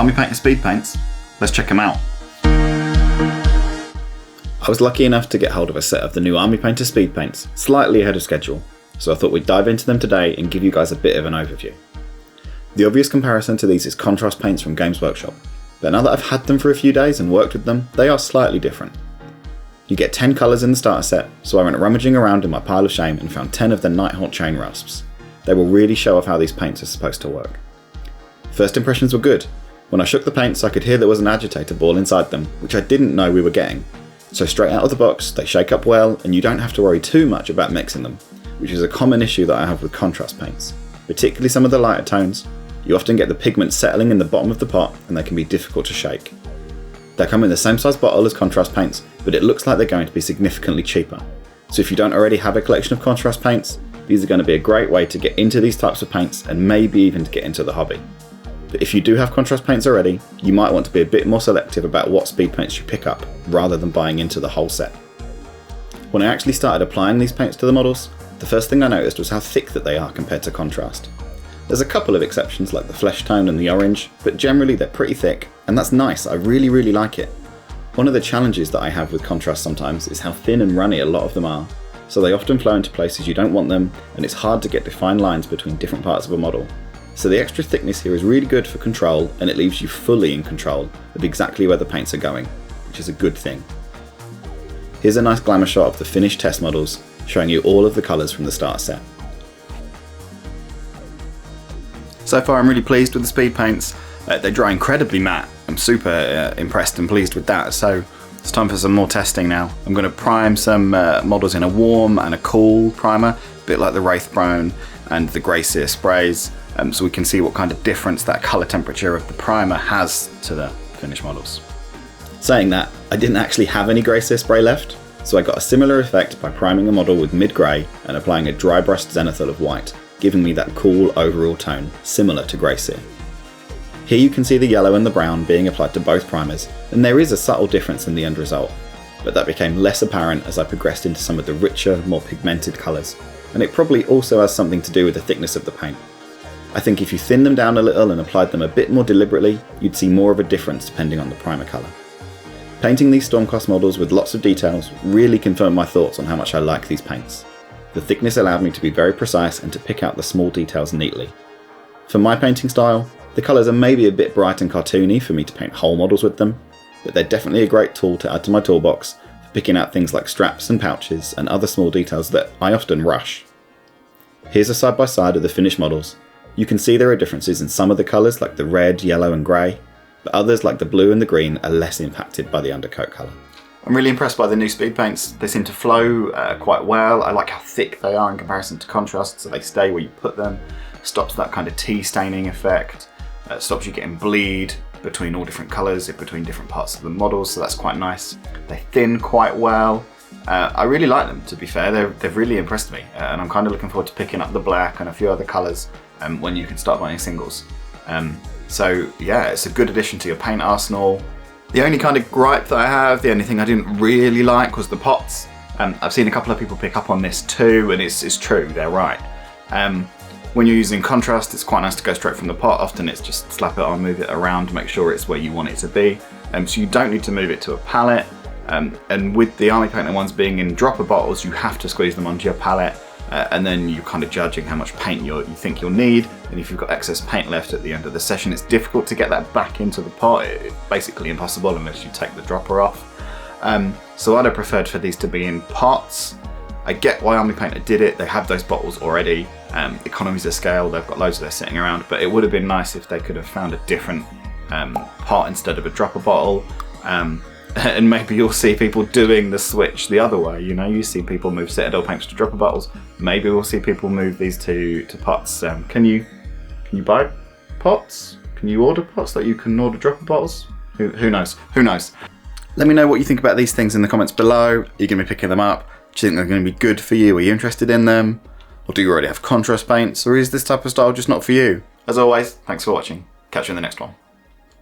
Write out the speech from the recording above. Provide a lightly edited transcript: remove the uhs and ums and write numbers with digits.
Army Painter SpeedPaints? Let's check them out. I was lucky enough to get hold of a set of the new Army Painter SpeedPaints, slightly ahead of schedule, so I thought we'd dive into them today and give you guys a bit of an overview. The obvious comparison to these is contrast paints from Games Workshop, but now that I've had them for a few days and worked with them, they are slightly different. You get 10 colours in the starter set, so I went rummaging around in my pile of shame and found 10 of the Nighthawk chain rasps. They will really show off how these paints are supposed to work. First impressions were good. When I shook the paints, I could hear there was an agitator ball inside them, which I didn't know we were getting. So straight out of the box, they shake up well, and you don't have to worry too much about mixing them, which is a common issue that I have with contrast paints. Particularly some of the lighter tones, you often get the pigment settling in the bottom of the pot, and they can be difficult to shake. They come in the same size bottle as contrast paints, but it looks like they're going to be significantly cheaper. So if you don't already have a collection of contrast paints, these are going to be a great way to get into these types of paints and maybe even to get into the hobby. But if you do have contrast paints already, you might want to be a bit more selective about what speed paints you pick up, rather than buying into the whole set. When I actually started applying these paints to the models, the first thing I noticed was how thick that they are compared to contrast. There's a couple of exceptions like the flesh tone and the orange, but generally they're pretty thick, and that's nice, I really like it. One of the challenges that I have with contrast sometimes is how thin and runny a lot of them are, so they often flow into places you don't want them, and it's hard to get defined lines between different parts of a model. So the extra thickness here is really good for control, and it leaves you fully in control of exactly where the paints are going, which is a good thing. Here's a nice glamour shot of the finished test models, showing you all of the colours from the starter set. So far I'm really pleased with the speed paints. They dry incredibly matte. I'm super impressed and pleased with that, so it's time for some more testing now. I'm going to prime some models in a warm and a cool primer, a bit like the Wraith Brown and the Grey Seer sprays, so we can see what kind of difference that colour temperature of the primer has to the finished models. Saying that, I didn't actually have any Grey Seer spray left, so I got a similar effect by priming a model with mid-grey and applying a dry brushed zenithal of white, giving me that cool overall tone, similar to Grey Seer. Here you can see the yellow and the brown being applied to both primers, and there is a subtle difference in the end result, but that became less apparent as I progressed into some of the richer, more pigmented colours, and it probably also has something to do with the thickness of the paint. I think if you thin them down a little and applied them a bit more deliberately, you'd see more of a difference depending on the primer colour. Painting these Stormcast models with lots of details really confirmed my thoughts on how much I like these paints. The thickness allowed me to be very precise and to pick out the small details neatly. For my painting style, the colours are maybe a bit bright and cartoony for me to paint whole models with them, but they're definitely a great tool to add to my toolbox for picking out things like straps and pouches and other small details that I often rush. Here's a side by side of the finished models. You can see there are differences in some of the colours like the red, yellow and grey, but others like the blue and the green are less impacted by the undercoat colour. I'm really impressed by the new speed paints. They seem to flow quite well. I like how thick they are in comparison to contrast, so they stay where you put them. Stops that kind of tea staining effect. Stops you getting bleed between all different colours, between different parts of the models, so that's quite nice. They thin quite well. I really like them, to be fair. They've really impressed me, and I'm kind of looking forward to picking up the black and a few other colours when you can start buying singles. So yeah, it's a good addition to your paint arsenal. The only kind of gripe that I have, the only thing I didn't really like was the pots. I've seen a couple of people pick up on this too, and it's true, they're right. When you're using contrast, it's quite nice to go straight from the pot. Often it's just slap it on, move it around, make sure it's where you want it to be. So you don't need to move it to a palette. And with the Army Painter ones being in dropper bottles, you have to squeeze them onto your palette. And then you're kind of judging how much paint you think you'll need, and if you've got excess paint left at the end of the session, it's difficult to get that back into the pot. It's basically impossible unless you take the dropper off. So I'd have preferred for these to be in pots. I get why Army Painter did it, they have those bottles already, economies of scale, they've got loads of those sitting around, but it would have been nice if they could have found a different pot instead of a dropper bottle. And maybe you'll see people doing the switch the other way. You know, you see people move Citadel paints to dropper bottles. Maybe we'll see people move these to pots. Can you buy pots? Can you order pots that you can order dropper bottles? Who knows? Who knows? Let me know what you think about these things in the comments below. Are you going to be picking them up? Do you think they're going to be good for you? Are you interested in them? Or do you already have contrast paints? Or is this type of style just not for you? As always, thanks for watching. Catch you in the next one.